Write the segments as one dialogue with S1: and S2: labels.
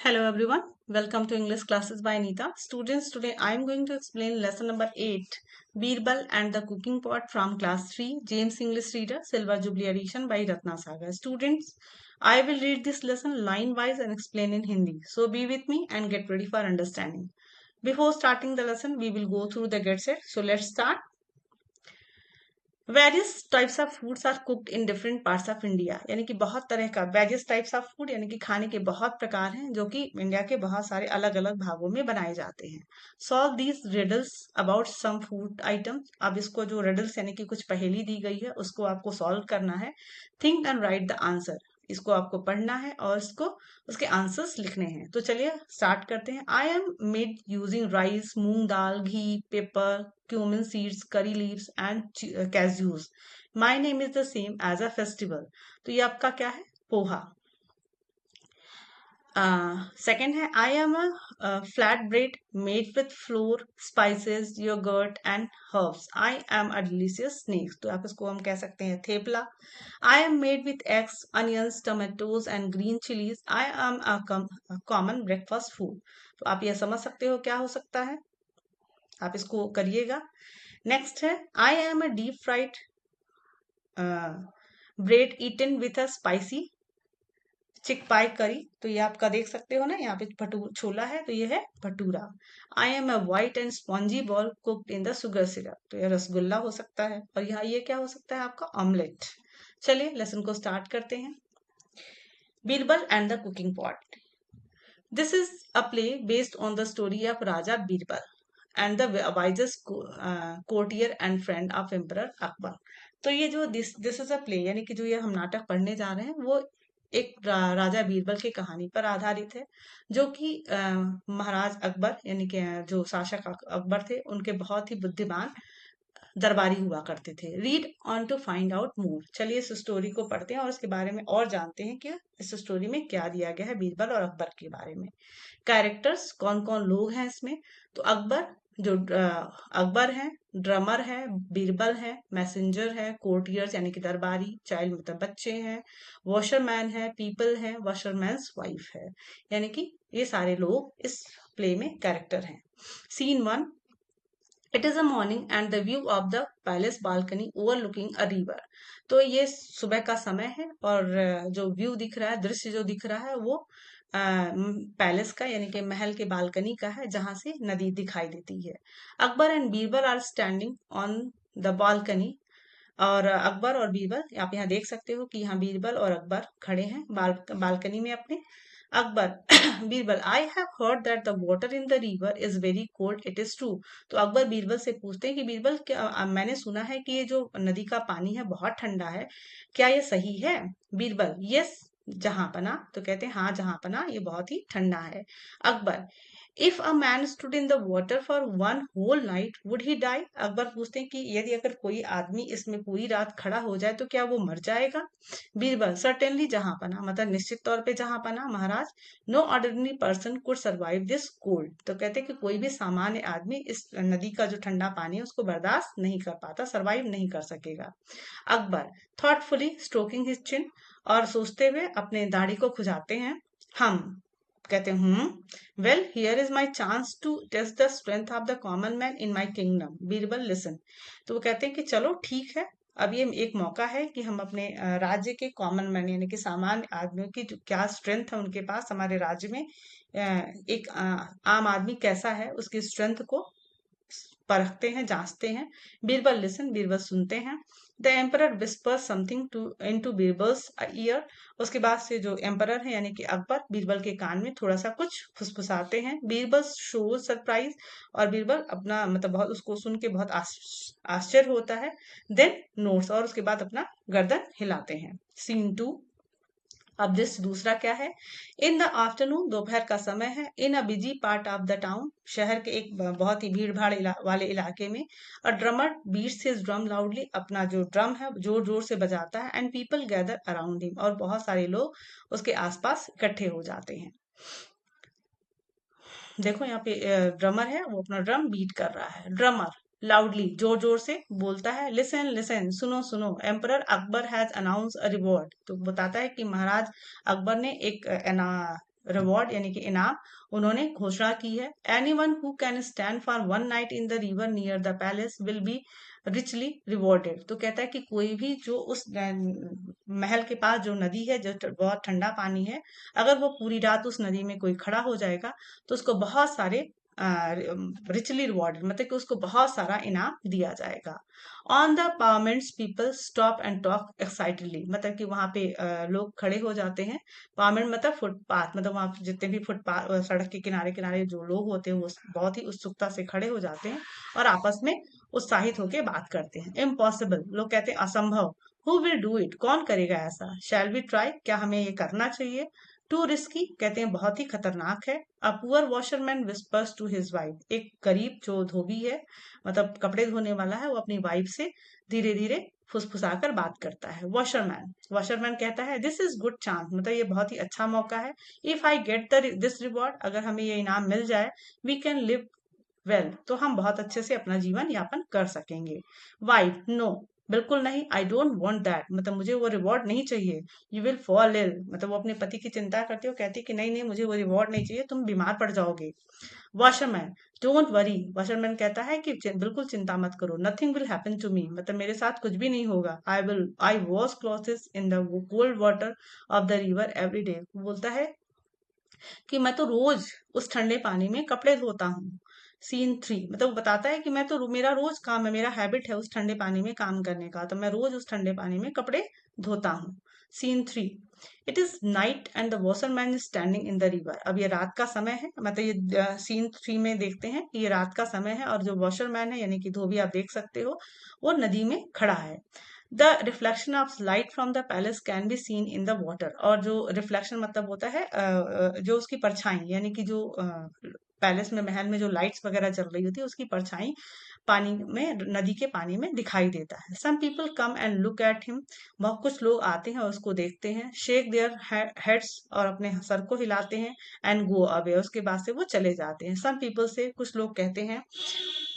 S1: Hello everyone, welcome to English classes by Anita. Students, today I am going to explain lesson number 8, Birbal and the Cooking Pot from class 3, James English Reader, Silver Jubilee edition by Ratna Sagar. Students, I will read this lesson line wise and explain in Hindi. So be with me and get ready for understanding. Before starting the lesson, we will go through the get set. So let's start. Various types of foods are cooked in different parts of India, यानी कि बहुत तरह का various types of food यानी कि खाने के बहुत प्रकार हैं जो कि इंडिया के बहुत सारे अलग अलग भागों में बनाए जाते हैं. Solve these riddles about some food items. अब इसको जो रिडल्स यानी कि कुछ पहेली दी गई है उसको आपको सॉल्व करना है. Think and right the answer. इसको आपको पढ़ना है और इसको उसके आंसर्स लिखने हैं. तो चलिए स्टार्ट करते हैं. आई am made using rice, moong dal, ghee, paper, cumin seeds, curry leaves and cashews. My name is the same as a festival. तो ये आपका क्या है? पोहा. सेकेंड है I am a flat bread made with flour, spices, yogurt and herbs. I am a delicious snack. तो आप इसको हम कह सकते हैं thepla. I am made with eggs, onions, tomatoes and green chillies. I am a common breakfast food. तो आप ये समझ सकते हो क्या हो सकता है. आप इसको करिएगा. नेक्स्ट है I am a deep fried bread eaten with a spicy chickpea करी. तो ये आपका देख सकते हो ना, यहाँ पे छोला है तो ये है भटूरा. आई am a white and spongy ball cooked in the sugar syrup. तो ये रसगुल्ला हो सकता है. और यहाँ ये क्या हो सकता है आपका ऑमलेट. चलिए लेसन को स्टार्ट करते हैं. Birbal and the cooking pot. This is a play based on the story of Raja Birbal and the wisest courtier and friend of emperor Akbar. तो ये जो दिस इज अ प्ले यानी कि जो ये हम नाटक पढ़ने जा रहे हैं वो एक राजा बीरबल की कहानी पर आधारित है जो कि महाराज अकबर यानी कि जो शासक अकबर थे उनके बहुत ही बुद्धिमान दरबारी हुआ करते थे. Read on to find out more. चलिए इस स्टोरी को पढ़ते हैं और इसके बारे में और जानते हैं कि इस स्टोरी में क्या दिया गया है बीरबल और अकबर के बारे में. कैरेक्टर्स कौन कौन लोग हैं इसमें. तो अकबर है, ड्रमर है, बीरबल है, मैसेंजर है, कोर्टियर्स यानी कि दरबारी, चाइल्ड मतलब बच्चे हैं, वॉशरमैन है, पीपल है, वॉशरमैन्स वाइफ है. यानी कि ये सारे लोग इस प्ले में कैरेक्टर हैं. Scene 1. It is a morning and the view of the palace balcony overlooking a river. तो ये सुबह का समय है और जो व्यू दिख रहा है, दृश्य जो दिख रहा है वो पैलेस का यानी कि महल के बालकनी का है जहां से नदी दिखाई देती है. Akbar and Birbal are standing on the balcony. और अकबर और बीरबल आप यहाँ देख सकते हो कि यहाँ बीरबल और अकबर खड़े हैं बालकनी में अपने. Akbar Birbal I have heard that the water in the river is very cold, it is true. तो अकबर बीरबल से पूछते हैं कि बीरबल क्या मैंने सुना है कि ये जो नदी का पानी है बहुत ठंडा है, क्या ये सही है. बीरबल यस जहां पना. तो कहते हैं हाँ जहां पना ये बहुत ही ठंडा है. Akbar if a man stood in the water for one whole night would he die. Akbar पूछते हैं कि यदि अगर कोई आदमी इसमें पूरी रात खड़ा हो जाए तो क्या वो मर जाएगा. बीरबल सर्टेनली जहां पना मतलब निश्चित तौर पे जहां पना महाराज. No ordinary person could survive this cold. तो कहते हैं कि कोई भी सामान्य आदमी इस नदी का जो ठंडा पानी है उसको बर्दाश्त नहीं कर पाता, सर्वाइव नहीं कर सकेगा. अकबर थॉटफुली स्ट्रोकिंग हिज चिन. और सोचते हुए अपने दाढ़ी को खुजाते हैं. हम कहते हैं well here is my chance to test the strength of the common man in my kingdom. Birbal listen. तो वो कहते हैं कि चलो ठीक है, अब ये एक मौका है कि हम अपने राज्य के कॉमन मैन यानी कि सामान्य आदमियों की जो क्या स्ट्रेंथ है उनके पास हमारे राज्य में, एक आम आदमी कैसा है उसकी स्ट्रेंथ को परखते हैं, जांचते हैं. बीरबल लिसन. बीरबल सुनते हैं. The emperor whisper something to into Birbal's ear. उसके बाद से जो एम्परर है यानी कि अकबर बीरबल के कान में थोड़ा सा कुछ फुसफुसाते हैं. Birbal show surprise. और बीरबल अपना मतलब बहुत उसको सुन के बहुत आश्चर्य होता है. Then notes. और उसके बाद अपना गर्दन हिलाते हैं. सीन 2. अब दिस दूसरा क्या है. इन द आफ्टरनून दोपहर का समय है. In a busy part of the town शहर के एक बहुत ही भीड़ भाड़ वाले इलाके में. A drummer beats his drum loudly. अपना जो ड्रम है जोर जोर से बजाता है. And people gather around him. और बहुत सारे लोग उसके आसपास इकट्ठे हो जाते हैं. देखो यहाँ पे ड्रमर है वो अपना ड्रम बीट कर रहा है. ड्रमर लाउडली जोर जोर से बोलता है. लिसन लिसन सुनो सुनो. Emperor Akbar has announce a reward. तो बताता है कि महाराज अकबर ने एक रिवॉर्ड यानी कि इनाम उन्होंने घोषणा की है। Anyone who can stand for one night in the river near the palace will be richly rewarded. तो कहता है कि कोई भी जो उस महल के पास जो नदी है, जो बहुत ठंडा पानी है, अगर वो पूरी रात उस नदी में कोई खड़ा हो जाएगा तो उसको बहुत सारे रिचली रिवॉर्डेड, मतलब कि उसको बहुत सारा इनाम दिया जाएगा। On the parliaments people stop and talk excitedly, मतलब कि वहां पे लोग खड़े हो जाते हैं। पार्लियामेंट मतलब फुटपाथ, मतलब वहां जितने भी फुटपाथ सड़क के किनारे किनारे जो लोग होते हैं वो बहुत ही उत्सुकता से खड़े हो जाते हैं और आपस में उत्साहित होकर बात करते हैं। इम्पॉसिबल, लोग कहते हैं असंभव। हु विल डू इट, कौन करेगा ऐसा। शैल वी ट्राई, क्या हमें ये करना चाहिए। टू रिस्की, कहते हैं बहुत ही खतरनाक है। A poor washerman whispers to his wife, एक गरीब जो धोबी है, मतलब कपड़े धोने वाला है, वो अपनी वाइफ से धीरे धीरे फुसफुसाकर बात करता है। वॉशरमैन, वॉशरमैन कहता है दिस इज गुड चांस, मतलब ये बहुत ही अच्छा मौका है। If I get the this reward, अगर हमें ये इनाम मिल जाए, वी कैन लिव वेल, तो हम बहुत अच्छे से अपना जीवन यापन कर सकेंगे। वाइफ, नो, बिल्कुल नहीं, आई डोंट वांट दैट, मतलब मुझे वो रिवॉर्ड नहीं चाहिए। यू विल फॉल इल, मतलब वो अपने पति की चिंता करती है, वो कहती है कि नहीं नहीं, मुझे वो रिवॉर्ड नहीं चाहिए, तुम बीमार पड़ जाओगे। वॉशरमैन, डोंट वरी, वॉशरमैन कहता है कि बिल्कुल चिंता मत करो। Nothing will happen to me, मतलब मेरे साथ कुछ भी नहीं होगा। I wash clothes in the cold water of the river every day, बोलता है कि मैं तो रोज उस ठंडे पानी में कपड़े धोता हूँ। सीन 3, मतलब वो बताता है कि मैं तो मेरा रोज काम है, मेरा हैबिट है उस ठंडे पानी में काम करने का, तो मैं रोज उस ठंडे पानी में कपड़े धोता हूँ। Scene 3, it is night and the washerman is standing in the river. अब ये रात का समय है, मतलब ये सीन 3 में देखते हैं कि ये रात का समय है और जो वॉशरमैन है यानी कि धोबी, आप देख सकते हो, वो नदी में खड़ा है। The reflection of light from the palace can be seen in the water, और जो रिफ्लेक्शन मतलब होता है जो उसकी परछाई, यानी कि जो पैलेस में, महल में जो लाइट्स वगैरह जल रही होती है उसकी परछाई पानी में, नदी के पानी में दिखाई देता है। Some people come and look at him, बहुत कुछ लोग आते हैं और उसको देखते हैं। शेक देयर हेड्स, और अपने सर को हिलाते हैं। एंड गो अवे, उसके बाद से वो चले जाते हैं। सम पीपल से, कुछ लोग कहते हैं।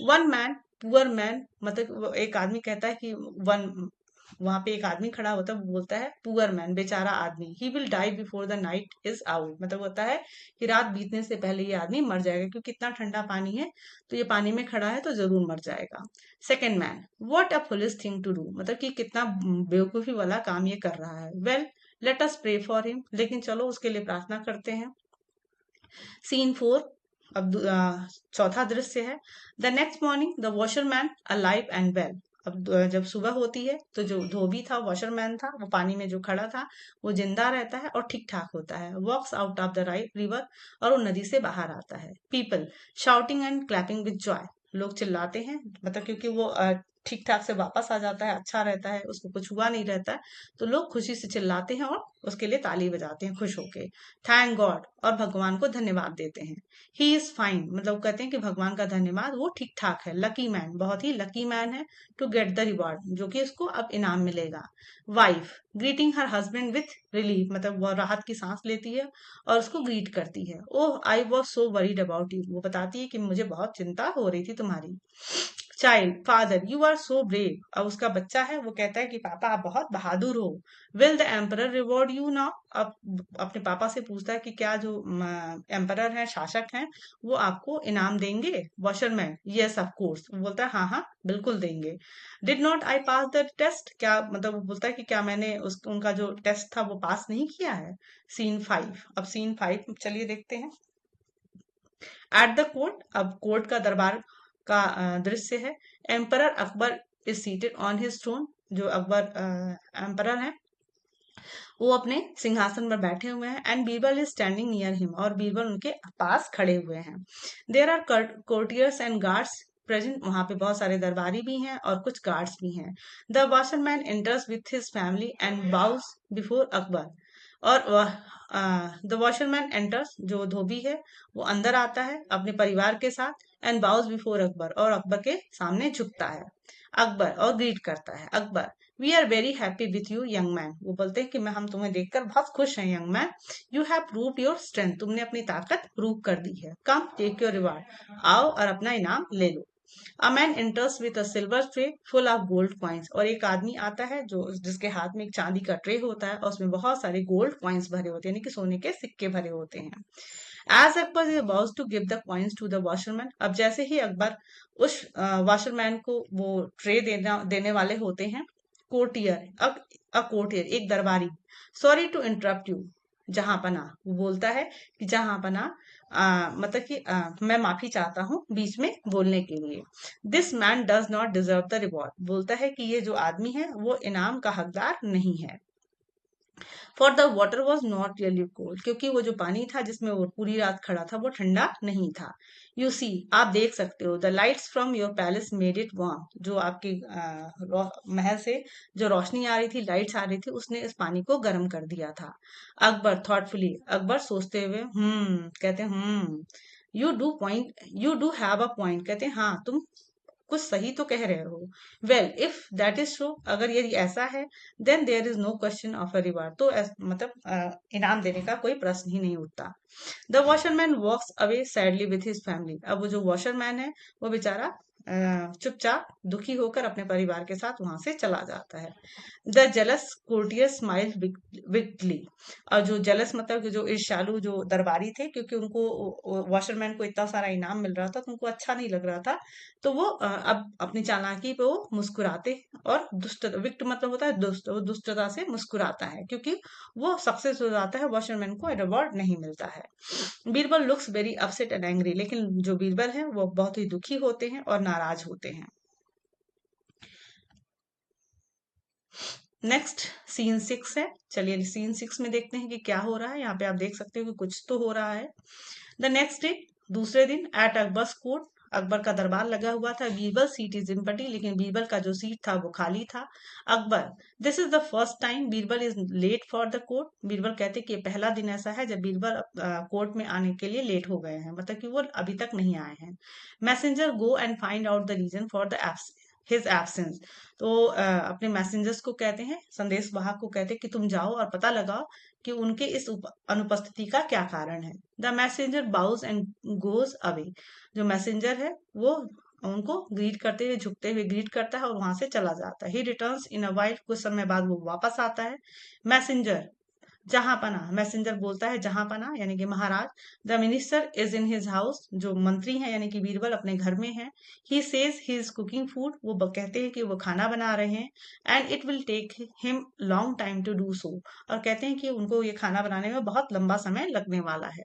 S1: वन मैन, पुअर मैन, मतलब एक आदमी कहता है कि वन, वहां पे एक आदमी खड़ा होता है, वो बोलता है पुअर मैन, बेचारा आदमी, he will die before the night is out, मतलब होता है कि रात बीतने से पहले ये आदमी मर जाएगा, क्योंकि इतना ठंडा पानी है तो ये पानी में खड़ा है तो जरूर मर जाएगा। Second man, what a foolish thing to do, मतलब कि कितना बेवकूफी वाला काम ये कर रहा है। Well, let us pray for him, लेकिन चलो उसके लिए प्रार्थना करते हैं। सीन 4, अब चौथा दृश्य है। The next morning the washerman alive and well, अब जब सुबह होती है तो जो धोबी था, वॉशरमैन था, वो पानी में जो खड़ा था वो जिंदा रहता है और ठीक ठाक होता है। Walks out of the river, और वो नदी से बाहर आता है। People shouting and clapping with joy, लोग चिल्लाते हैं, मतलब क्योंकि वो ठीक ठाक से वापस आ जाता है, अच्छा रहता है, उसको कुछ हुआ नहीं रहता है, तो लोग खुशी से चिल्लाते हैं और उसके लिए ताली बजाते हैं खुश होके। थैंक गॉड, और भगवान को धन्यवाद देते हैं। ही इज फाइन, मतलब कहते हैं कि भगवान का धन्यवाद, वो ठीक ठाक है। लकी मैन, बहुत ही लकी मैन है। टू गेट द रिवॉर्ड, जो कि उसको अब इनाम मिलेगा। Wife greeting her husband with relief, मतलब वो राहत की सांस लेती है और उसको ग्रीट करती है। Oh I was so worried about you, वो बताती है कि मुझे बहुत चिंता हो रही थी तुम्हारी। Child, father you are so brave, अब उसका बच्चा है, वो कहता है कि पापा आप बहुत बहादुर हो। Will the emperor reward you now, अब अपने पापा से पूछता है कि क्या जो एम्परर है, शासक हैं, वो आपको इनाम देंगे। वॉशरमैन, यस ऑफ कोर्स, बोलता है हाँ हाँ बिल्कुल देंगे। Did not I pass the test, क्या, मतलब वो बोलता है कि क्या मैंने उनका जो टेस्ट था वो पास नहीं किया है। सीन 5, अब सीन 5 चलिए देखते हैं। एट द कोर्ट, अब कोर्ट का दरबार का दृश्य है। Emperor Akbar is seated on his throne, जो अकबर एम्परर है वो अपने सिंहासन पर बैठे हुए हैं। And Birbal is standing near him, और बीरबल उनके पास खड़े हुए हैं। There are courtiers and guards present, वहां पे बहुत सारे दरबारी भी हैं और कुछ गार्ड्स भी हैं। The washerman enters with his family and boughs before Akbar, और द वॉशरमैन एंटर्स, जो धोबी है वो अंदर आता है अपने परिवार के साथ। एंड बाउज बिफोर अकबर, और अकबर के सामने झुकता है। अकबर, और ग्रीट करता है। Akbar, we are very happy with you young man, वो बोलते हैं कि मैं हम तुम्हें देखकर बहुत खुश हैं young man. You have proved your strength, तुमने अपनी ताकत प्रूव कर दी है। कम टेक योर रिवार्ड, आओ और अपना इनाम ले लो। A man enters with a silver tray full of gold coins, और एक आदमी आता है जो जिसके हाथ में एक चांदी का ट्रे होता है और उसमें बहुत सारे गोल्ड कॉइन्स भरे होते हैं, यानी कि सोने के सिक्के भरे होते हैं। As Akbar is about to give the coins to the washerman, अब जैसे ही अकबर उस वॉशरमैन को वो ट्रे देने वाले होते हैं, कोर्टियर, अब अ कोर्टियर एक दरबारी, सॉरी टू इंटरप्ट यू, जहां पना, वो बोलता है कि जहां पना, मतलब कि मैं माफी चाहता हूँ बीच में बोलने के लिए। This man does not deserve the reward, बोलता है कि ये जो आदमी है वो इनाम का हकदार नहीं है। For the water was not really cold, क्योंकि वो जो पानी था जिसमें वो पूरी रात खड़ा था वो ठंडा नहीं था। यू सी, आप देख सकते हो, the lights from your palace made it warm, जो आपके महल से जो रोशनी आ रही थी, लाइट्स आ रही थी, उसने इस पानी को गर्म कर दिया था। अकबर थॉटफुली, अकबर सोचते हुए, कहते हैं, you do have a point, कहते हैं हाँ तुम कुछ सही तो कह रहे हो। Well if that is true, अगर यदि ऐसा है, then there is no question of a reward, तो मतलब इनाम देने का कोई प्रश्न ही नहीं उठता। The washerman walks away sadly with his family, अब वो जो वॉशरमैन है वो बेचारा चुपचाप दुखी होकर अपने परिवार के साथ वहां से चला जाता है। द जेलस कोर्टियर स्माइल विकली, और जो जेलस मतलब कि जो ईर्ष्यालु जो दरबारी थे, क्योंकि उनको वॉशरमैन को इतना सारा इनाम मिल रहा था तो उनको अच्छा नहीं लग रहा था, तो वो अब अपनी चालाकी पे वो मुस्कुराते, और दुष्ट विक्ट मतलब होता है दुष्ट, वो दुष्टता से मुस्कुराता है क्योंकि वो सक्सेस हो जाता है, वॉशरमैन को रिवॉर्ड नहीं मिलता है। Birbal looks very upset and angry, लेकिन जो बीरबल है वो बहुत ही दुखी होते हैं और नाराज होते हैं। नेक्स्ट सीन 6 है, चलिए सीन 6 में देखते हैं कि क्या हो रहा है। यहाँ पे आप देख सकते हो कि कुछ तो हो रहा है। द नेक्स्ट डे, दूसरे दिन, एट अकबर्स कोर्ट, अकबर का दरबार लगा हुआ था। बीरबल सीट इज एम्प्टी, लेकिन बीरबल का जो सीट था वो खाली था। Akbar, this is the first time Birbal is late for the court, Birbal कहते कि ये पहला दिन ऐसा है जब बीरबल कोर्ट में आने के लिए लेट हो गए हैं, मतलब कि वो अभी तक नहीं आए हैं। Messenger go and find out the reason for the his absence, तो अपने मैसेंजर्स को कहते हैं, संदेश वाहक को कहते हैं कि तुम जाओ और पता लगाओ कि उनके इस अनुपस्थिति का क्या कारण है। The messenger boughs and goes away, जो मैसेंजर है वो उनको ग्रीट करते हुए, झुकते हुए ग्रीट करता है और वहां से चला जाता है। ही रिटर्न्स इन अ वाइल, कुछ समय बाद वो वापस आता है। मैसेंजर, जहां पना, मैसेंजर बोलता है जहां पना यानी कि महाराज। The minister is in his house, जो मंत्री हैं यानी कि बीरबल अपने घर में है। He says he is cooking food, वो कहते हैं कि वो खाना बना रहे हैं। And it will take him long time to do so, और कहते हैं कि उनको ये खाना बनाने में बहुत लंबा समय लगने वाला है।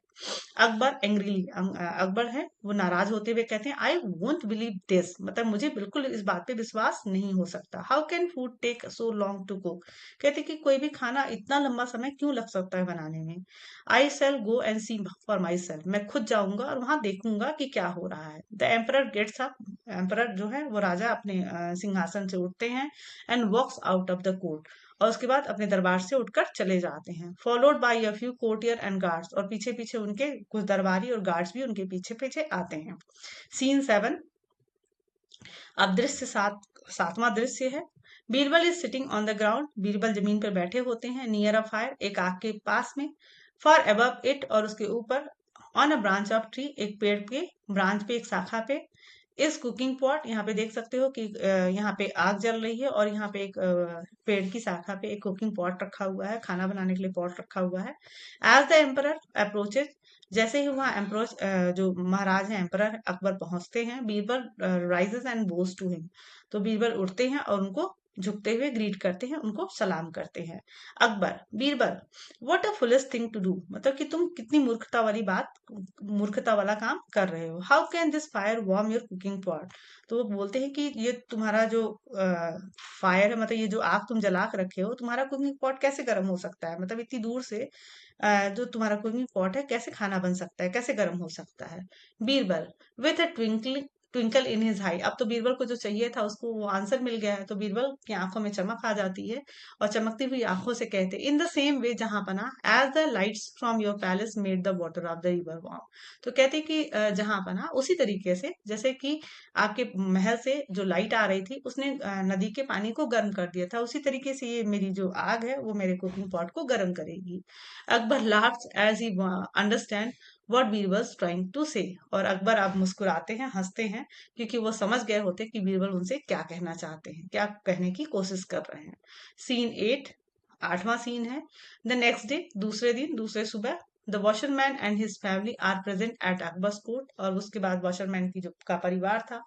S1: अकबर एंग्रीली, अकबर है वो नाराज होते हुए कहते हैं, आई वोंट बिलीव दिस, मतलब मुझे बिल्कुल इस बात पे विश्वास नहीं हो सकता। How can food take so long to cook, कहते कि कोई भी खाना इतना लंबा समय क्यों लग सकता है बनाने में। I shall go and see for myself, मैं खुद जाऊंगा और वहां देखूंगा कि क्या हो रहा है। The emperor gets up, emperor जो है वो राजा अपने सिंहासन से उठते हैं। And walks out of the court, और उसके बाद अपने दरबार से उठकर चले जाते हैं। Followed by a few courtier and guards, और पीछे पीछे उनके कुछ दरबारी और गार्ड्स भी उनके पीछे पीछे आते हैं। सीन 7, अब दृश्य सातवां दृश्य है। Birbal is sitting on the ground, Birbal जमीन पर बैठे होते हैं। नियर अ फायर, एक आग के पास में। फॉर अबव इट, और उसके ऊपर। On a branch of tree, एक पेड़ के ब्रांच पे, एक शाखा पे। इस कुकिंग पॉट, यहाँ पे देख सकते हो कि यहाँ पे आग जल रही है और यहाँ पे एक पेड़ की शाखा पे एक कुकिंग पॉट रखा हुआ है, खाना बनाने के लिए पॉट रखा हुआ है। एज द एम्परर अप्रोचेज, जैसे ही वहाँ अप्रोच, जो महाराज हैं एम्परर अकबर पहुंचते हैं, Birbal rises and bows to him, तो बीरबल उठते हैं और उनको झुकते हुए ग्रीट करते हैं, उनको सलाम करते हैं। Akbar, Birbal, what a foolish thing to do, मतलब कि तुम कितनी मूर्खता वाला काम कर रहे हो। How can this fire warm your cooking pot, तो वो बोलते हैं कि ये तुम्हारा जो फायर है, मतलब ये जो आग तुम जला के रखे हो, तुम्हारा कुकिंग पॉट कैसे गर्म हो सकता है, मतलब इतनी दूर से जो तुम्हारा कुकिंग पॉट है कैसे खाना बन सकता है, कैसे गर्म हो सकता है। Birbal, with a twinkle in his eye, अब तो बीरबल को जो चाहिए था उसको वो आंसर मिल गया है, तो बीरबल की आंखों में चमक आ जाती है और चमकती हुई आंखों से कहते, इन द सेम वे जहां पना, as the lights from your palace made the water of the river warm, तो कहते कि जहां पना, उसी तरीके से जैसे कि आपके महल से जो लाइट आ रही थी उसने नदी के पानी को गर्म कर दिया था, उसी तरीके से ये मेरी जो आग है वो मेरे कुकिंग पॉट को गर्म करेगी। Akbar laughs as he understand what Birbal trying to say. और अकबर अब मुस्कुराते हैं, हंसते हैं, क्योंकि वो समझ गए होते कि बीरबल उनसे क्या कहना चाहते हैं, क्या कहने की कोशिश कर रहे हैं। सीन 8, 8वां सीन है। द नेक्स्ट डे, दूसरे दिन, दूसरे सुबह, the washerman and his family are present at Akbar's court. और उसके बाद वॉशरमैन की जो का परिवार था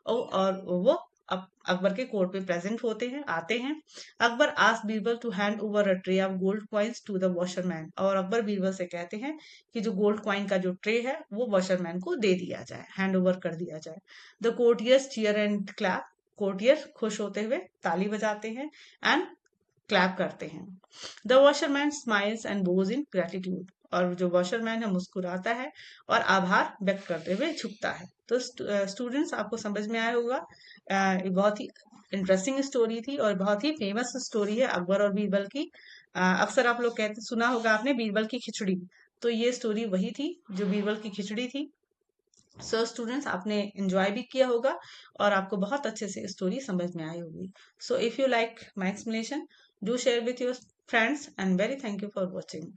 S1: और वो अकबर के कोर्ट पे प्रेजेंट होते हैं, आते हैं। Akbar ask Birbal to hand over a tray of gold coins to the washerman. और अकबर बीरबल से कहते हैं कि जो गोल्ड कॉइन का जो ट्रे है वो वॉशरमैन को दे दिया जाए, हैंड ओवर कर दिया जाए। The courtiers cheer and clap. Courtier खुश होते हुए ताली बजाते हैं एंड क्लैप करते हैं। The washerman smiles and Bhoj in gratitude. और जो वॉशरमैन है मुस्कुराता है और आभार व्यक्त करते हुए झुकता है। तो स्टूडेंट्स, आपको समझ में आया होगा, ये बहुत ही इंटरेस्टिंग स्टोरी थी और बहुत ही फेमस स्टोरी है अकबर और बीरबल की। अक्सर आप लोग कहते सुना होगा आपने बीरबल की खिचड़ी, तो ये स्टोरी वही थी जो बीरबल की खिचड़ी थी। सो स्टूडेंट्स, आपने एंजॉय भी किया होगा और आपको बहुत अच्छे से स्टोरी समझ में आई होगी। So if you like my explanation, do share with your friends and very thank you for watching.